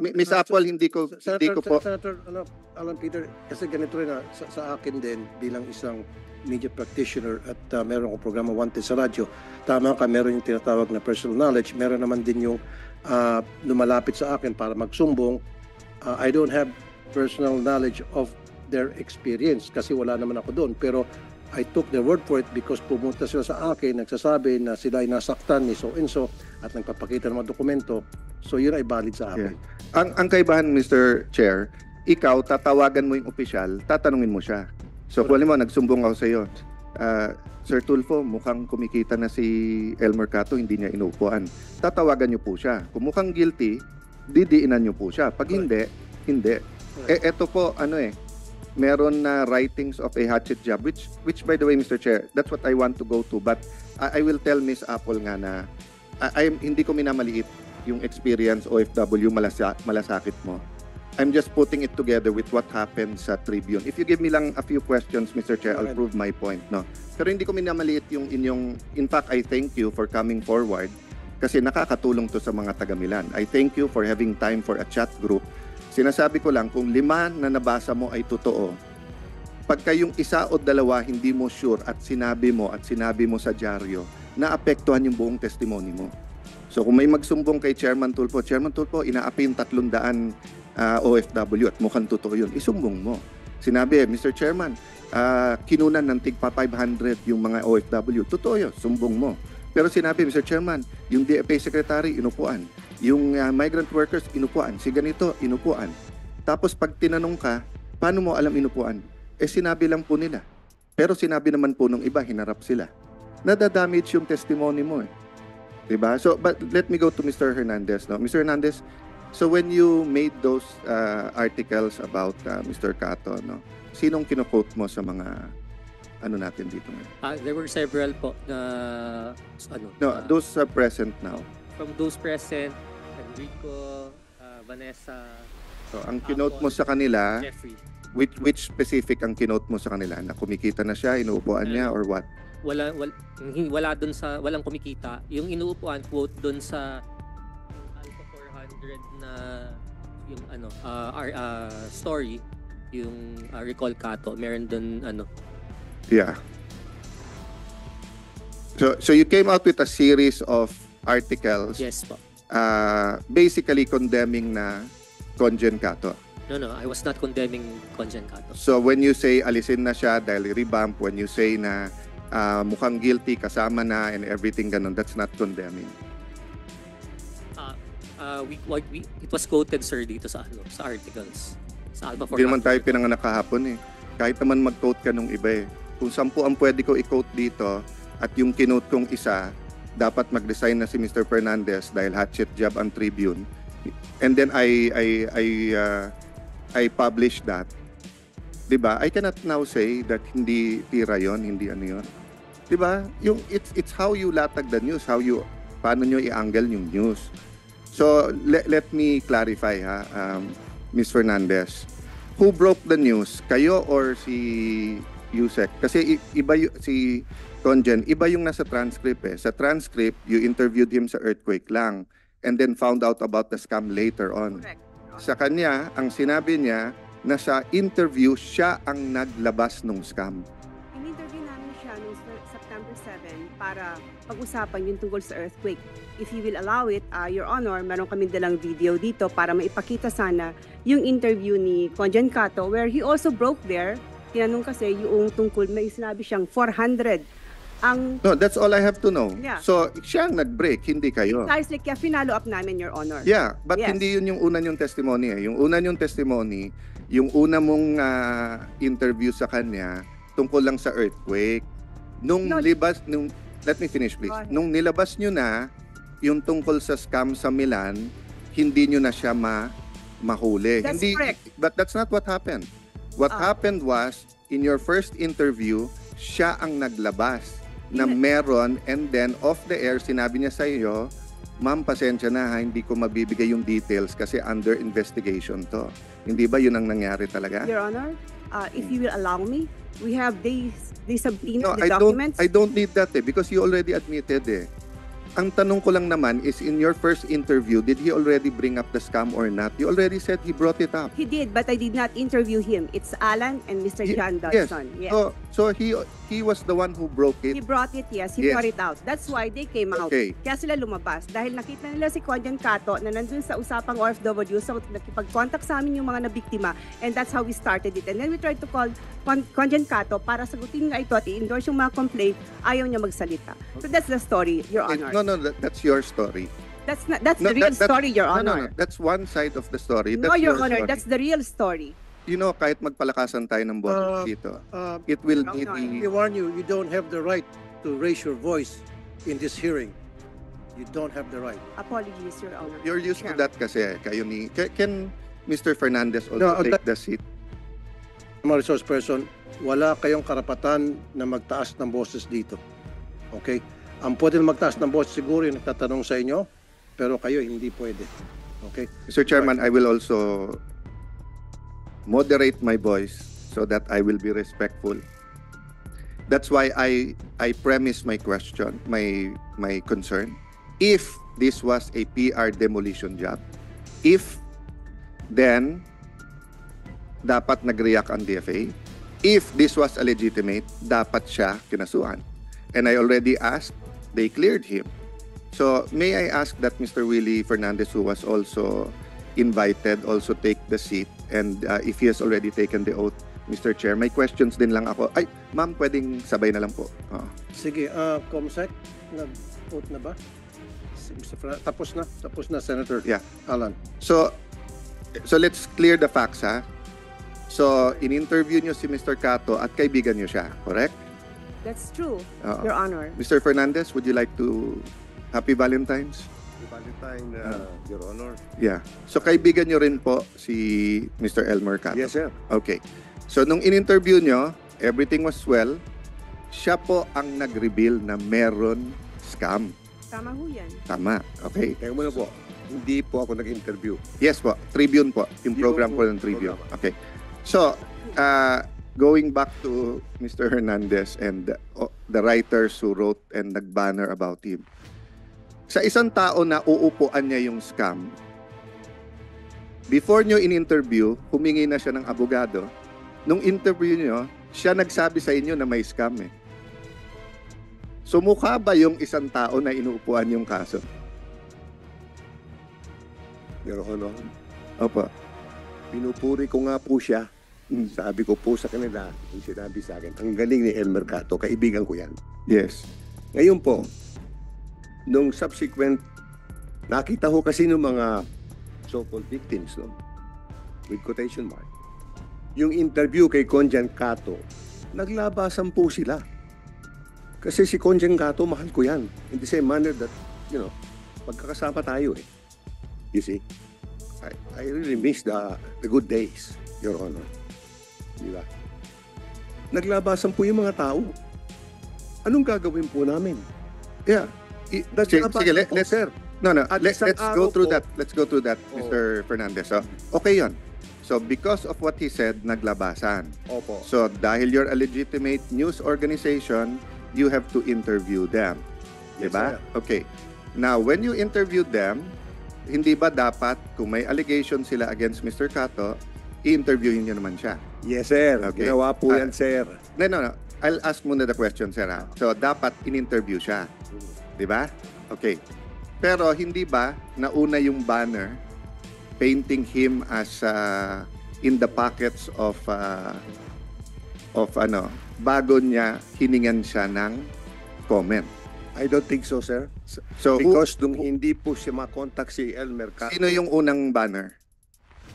Miss Apple, hindi ko po. Senator Alan Peter, kasi ganito rin sa akin din bilang isang media practitioner at meron akong programa Wanted sa radyo. Tama ka, meron yung tinatawag na personal knowledge, meron naman din yung lumalapit sa akin para magsumbong. I don't have personal knowledge of their experience kasi wala naman ako doon. Pero I took their word for it because pumunta sila sa akin, nagsasabi na sila ay nasaktan ni so-and-so at nagpapakita ng mga dokumento. So yun ay valid sa akin. Yeah. Ang kaibahan, Mr. Chair, ikaw, tatawagan mo yung opisyal, tatanungin mo siya. So kung alam mo, nagsumbong ako sa iyo, Sir Tulfo, mukhang kumikita na si El Mercato, hindi niya inuupuan. Tatawagan niyo po siya. Kung mukhang guilty, didiinan niyo po siya. Pag hindi, hindi. Eto po, meron na writings of a hatchet job, which by the way, Mr. Chair, that's what I want to go to. But I will tell Miss Apple nga na hindi ko minamaliit yung experience OFW malasakit mo. I'm just putting it together with what happened sa Tribune. If you give me lang a few questions, Mr. Chair, I'll prove my point. No? Pero hindi ko minamaliit yung inyong... In fact, I thank you for coming forward kasi nakakatulong to sa mga taga-Milan. I thank you for having time for a chat group. Sinasabi ko lang, kung 5 na nabasa mo ay totoo, pagka yung 1 o 2 hindi mo sure at sinabi mo sa dyaryo, naapektuhan yung buong testimony mo. So kung may magsumbong kay Chairman Tulfo, inaapi yung 300 OFW at mukhang totoo yun, isumbong mo. Sinabi, Mr. Chairman, kinunan ng tigpa 500 yung mga OFW, totoo yun, sumbong mo. Pero sinabi, Mr. Chairman, yung DFA Secretary, inupuan. Yung migrant workers, inupuan. Si ganito, inupuan. Tapos pag tinanong ka, paano mo alam inupuan? Sinabi lang po nila. Pero sinabi naman po nung iba, hinarap sila. Nadadamage yung testimony mo. Diba? So, but let me go to Mr. Hernandez. No? Mr. Hernandez, so when you made those articles about Mr. Cato, no? Sinong kino-quote mo sa mga natin dito ngayon? There were several po na those are present now. From those present, Enrico, Vanessa. So ang kinote mo sa kanila, Jeffrey. Which specific ang kinote mo sa kanila? Na kumikita na siya, inuupuan niya or what? Walang kumikita. Yung inuupuan quote doon sa Alpha 400 na yung story, yung Recall Cato, meron doon Yeah. So you came out with a series of articles. Yes po. Basically condemning na Conjen Cato. No, I was not condemning Conjen Cato. So when you say alisin na siya dahil revamp, when you say na mukhang guilty kasama na and everything ganun, that's not condemning. It was quoted, sir, dito sa articles. Sa Alpha 400. Hindi naman tayo pinanganak kahapon eh. Kahit naman mag-quote ka nung iba eh. Kung 10 ang pwede ko i-quote dito at yung kinote kong isa, dapat mag-resign na si Mr. Fernandez dahil hatchet job ang Tribune. And then I published that. Diba? I cannot now say that hindi tira yon, hindi yon. Diba? Yung it's how you latag the news, paano nyo i-angle yung news. So let me clarify Ms. Fernandez. Who broke the news? Kayo or si Yusek? Kasi iba si Conjen, iba yung nasa transcript eh. Sa transcript, you interviewed him sa earthquake lang and then found out about the scam later on. Correct. Sa kanya, ang sinabi niya na sa interview, siya ang naglabas ng scam. In-interview namin siya noong September 7 para pag-usapan yung tungkol sa earthquake. If you will allow it, Your Honor, meron kami dalang video dito para maipakita sana yung interview ni Conjen Cato where he also broke there. Tinanong kasi yung tungkol, may sinabi siyang 400. No, that's all I have to know. Yeah. So, siya ang nag-break, hindi kayo. Precisely, kaya finalo up namin, Your Honor. Yeah, but Yes. hindi yun yung una yung testimony eh. Yung una yung testimony, yung una mong interview sa kanya tungkol lang sa earthquake. Let me finish please. Nung nilabas nyo na yung tungkol sa scam sa Milan, hindi nyo na siya mahuli. That's hindi, correct. But that's not what happened. What happened was, in your first interview, siya ang naglabas na meron, and then off the air, sinabi niya sa iyo, ma'am, pasensya na hindi ko mabibigay yung details kasi under investigation to. Hindi ba yun ang nangyari talaga? Your Honor, if you will allow me, we have they subpoenaed No, the documents. I don't need that because you already admitted eh. ang tanong ko lang naman is, in your first interview, did he already bring up the scam or not? You already said he brought it up. He did, but I did not interview him. It's Alan and Mr. John Yes. Dodson. Yes. So he was the one who broke He it. brought it, yes. He Yes. brought it out. That's why they came out. Okay. Kaya sila lumabas. Dahil nakita nila si Conjan Cato na nandun sa usapang OFW, so nakipag-contact sa amin yung mga nabiktima, and that's how we started it. And then we tried to call Conjan Cato para sagutin nga ito at i-endorse yung mga complaint. Ayaw niya magsalita. So that's the story, Your Honor. No, that's your story. That's the No, real that's- story, Your No, Honor. that's one side of the story. No, That's Your your Honor, story. that's the real story. You know, kahit magpalakasan tayo ng boses dito, it will No, be no, the... I warn you, you don't have the right to raise your voice in this hearing. You don't have the right. Apologies, Your Honor. You're used to Chair. that kasi. Kayo ni... Can Mr. Fernandez also No, take the seat? Mga resource person, wala kayong karapatan na magtaas ng boses dito. Okay? Ang pwede na magtaas ng boses siguro yung nagtatanong sa inyo, pero kayo hindi pwede. Okay? Mr. Chairman, I will also moderate my voice so that I will be respectful. That's why I premise my question, my concern. If this was a PR demolition job, then dapat nag-react ang DFA. If this was a legitimate, dapat siya kinasuhan. And I already asked, they cleared him. So may I ask that Mr. Willie Fernandez, who was also invited, also take the seat, and if he has already taken the oath, Mr. Chair, may questions din lang ako. Ay, ma'am, pwedeng sabay na lang po. Sige, Comsec, nag-vote na ba? Si Mr. Tapos na, Senator Yeah. Alan. So let's clear the facts, ha? So, in-interview nyo si Mr. Cato at kaibigan nyo siya, correct? That's true, Oo. Your Honor. Mr. Fernandez, would you like to... Happy Valentine's? Valentine, Your Honor. Yeah. So, kaibigan nyo rin po si Mr. Elmer Cato? Yes, sir. Okay. So, nung in-interview nyo, everything was well. Siya po ang nag-reveal na meron scam. Tama ho yan. Tama. Okay. Teka muna po. Hindi po ako nag-interview. Yes po. Tribune po. Yung program po ng Tribune. Okay. So, going back to Mr. Hernandez and the writers who wrote and nag-banner about him. Sa isang tao na uupuan niya yung scam, before nyo in-interview, humingi na siya ng abogado. Nung interview nyo, siya nagsabi sa inyo na may scam eh. So mukha ba yung isang tao na inuupuan yung kaso? Your Honor, Opo. pinupuri ko nga po siya. Sabi ko po sa kanila, yung sinabi sa akin, ang galing ni Elmer Cato, kaibigan ko yan. Yes. Ngayon po, nung subsequent, nakita ko kasi ng mga so-called victims, no? With quotation mark. Yung interview kay Conjan Cato, naglabasan po sila. Kasi si Conjan Cato, mahal ko yan. In the same manner that, pagkakasama tayo eh. You see? I really miss the good days, Your Honor. Di ba? Naglabasan po yung mga tao. Anong gagawin po namin? Yeah. Sige, let's sir. No, At let's isang go araw through po- that. Let's go through that, Mr. Fernandez. So, okay yon. So, because of what he said, naglabasan. Opo. So, dahil you're a legitimate news organization, you have to interview them. Yes, Diba? sir. Okay. Now, when you interview them, hindi ba dapat, kung may allegation sila against Mr. Cato, i-interviewin nyo naman siya? Yes, sir. Okay. Ginawa po yan, sir. No. I'll ask muna the question, sir. Ha? So, dapat in-interview siya. Di ba? Okay. Pero hindi ba nauna yung banner painting him as in the pockets of bago niya hiningan siya ng comment. I don't think so, sir. So, Because nung hindi po siya makontak si Elmer Cato. sino yung unang banner?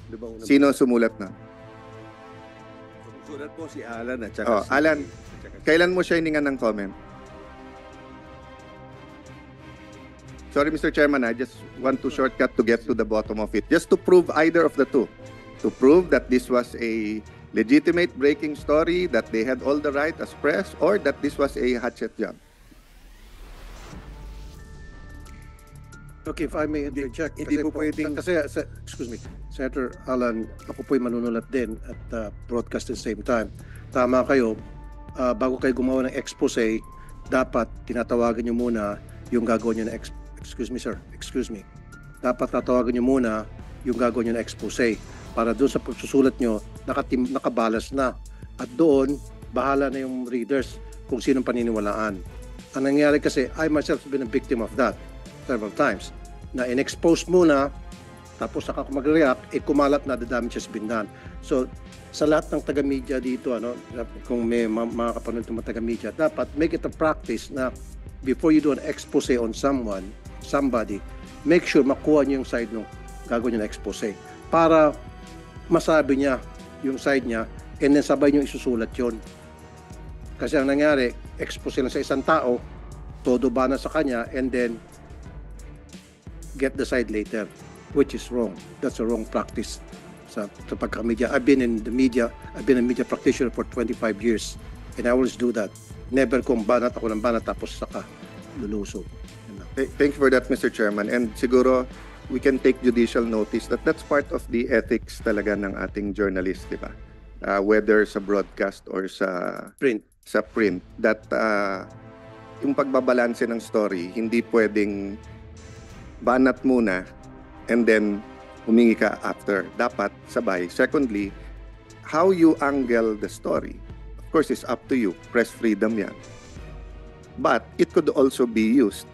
Di ba unang- Sino sumulat na? Sulat po si Alan at saka Oh, Alan, at saka kailan mo siya hiningan ng comment? Sorry, Mr. Chairman, I just want to shortcut to get to the bottom of it. Just to prove either of the two. To prove that this was a legitimate breaking story, that they had all the right as press, or that this was a hatchet job. Okay, if I may interject. hindi po pwedeng- Excuse me, Senator Alan, ako po'y manunulat din at broadcast at the same time. Tama kayo, bago kayo gumawa ng expose, dapat tinatawagan nyo muna yung gagawin nyo na excuse me sir, excuse me. Dapat tatawagan nyo muna yung gagawin nyo na expose para doon sa pagsusulat nyo nakabalas na at doon bahala na yung readers kung sinong paniniwalaan. Ang nangyari kasi, I myself have been a victim of that several times, na in-expose muna tapos saka kung mag-react, kumalat na the damage has been done. So, sa lahat ng taga-media dito, kung may mga kapanood ng mga taga-media, dapat make it a practice na before you do an expose on somebody, make sure makuha niyo yung side ng gagawin niyo na expose para masabi niya yung side niya and then sabay niyo isusulat yon. Kasi ang nangyari, expose lang sa isang tao, todo ba na sa kanya, and then get the side later, which is wrong. That's a wrong practice sa pagka-media. I've been in the media, I've been a media practitioner for 25 years, and I always do that. Never kung banat ako ng banat tapos saka lulusog. Thank you for that, Mr. Chairman. And siguro, we can take judicial notice that that's part of the ethics talaga ng ating journalist, di ba? Whether sa broadcast or sa Print. that yung pagbabalanse ng story, hindi pwedeng banat muna and then humingi ka after. Dapat sabay. Secondly, how you angle the story, of course, is up to you. Press freedom yan. But it could also be used,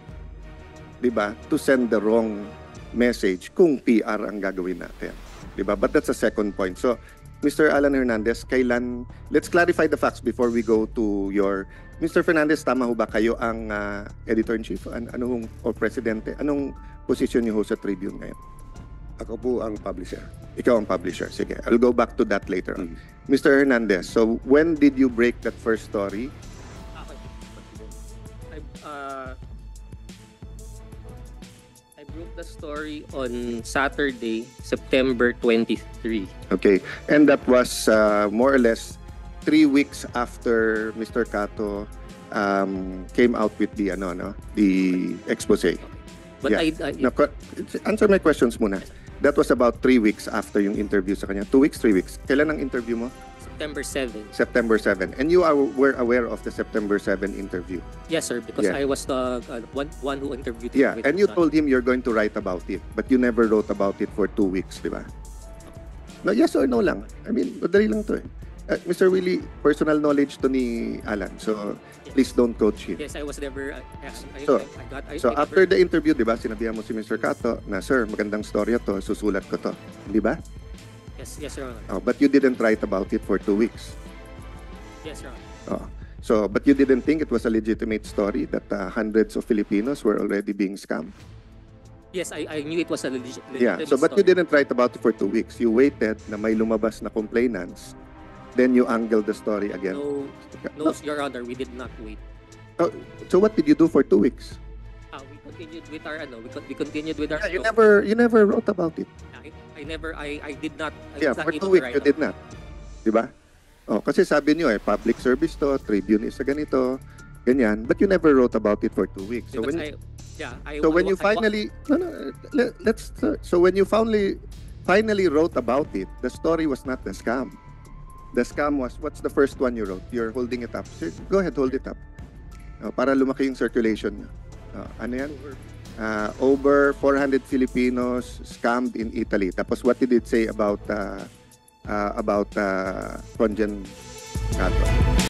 di ba, to send the wrong message kung PR ang gagawin natin. Di ba? But that's a second point. So, Mr. Alan Hernandez, let's clarify the facts before we go to your... Mr. Fernandez, tama ho ba kayo ang editor-in-chief o presidente? Anong posisyon niyo ho sa Tribune ngayon? Ako po ang publisher. Ikaw ang publisher. Sige, I'll go back to that later on. Mr. Hernandez, so when did you break that first story? I broke the story on Saturday, September 23. Okay, and that was more or less 3 weeks after Mr. Cato came out with the the expose. But Yeah. Answer my questions muna. That was about 3 weeks after yung interview sa kanya. 2 weeks, 3 weeks. Kailan ang interview mo? September 7. September 7. And you were aware of the September 7 interview? Yes, sir, because Yeah. I was the one who interviewed Yeah, him. and you told him you're going to write about it, but you never wrote about it for 2 weeks, di ba? No, yes or no lang. I mean, madali lang to eh. Mr. Willie, personal knowledge to ni Alan, so please don't coach him. Yes, I was never... So after the interview, di ba, sinabihan mo si Mr. Cato na, sir, magandang storya to, susulat ko to. Di ba? Yes, Your Honor. Oh, but you didn't write about it for 2 weeks. Yes, Your Honor. Oh. So, but you didn't think it was a legitimate story that hundreds of Filipinos were already being scammed? Yes, I knew it was a legitimate Yeah, so but you didn't write about it for 2 weeks. You waited na may lumabas na complainants, then you angled the story again. No, Your Honor, we did not wait. Oh, so what did you do for 2 weeks? We continued with our we continued with our Yeah, story. you never wrote about it. I did not. Yeah, for 2 weeks you did not. Di ba? Oh, kasi sabi niyo public service to, Tribune is sa ganito, ganyan, but you never wrote about it for 2 weeks. So when you finally finally wrote about it, the story was not the scam. The scam was, what's the first one you wrote? You're holding it up. So, go ahead, hold it up. Para lumaki yung circulation niya. Ano yan? Over 400 Filipinos scammed in Italy. Tapos what did it say about Conjan Cato?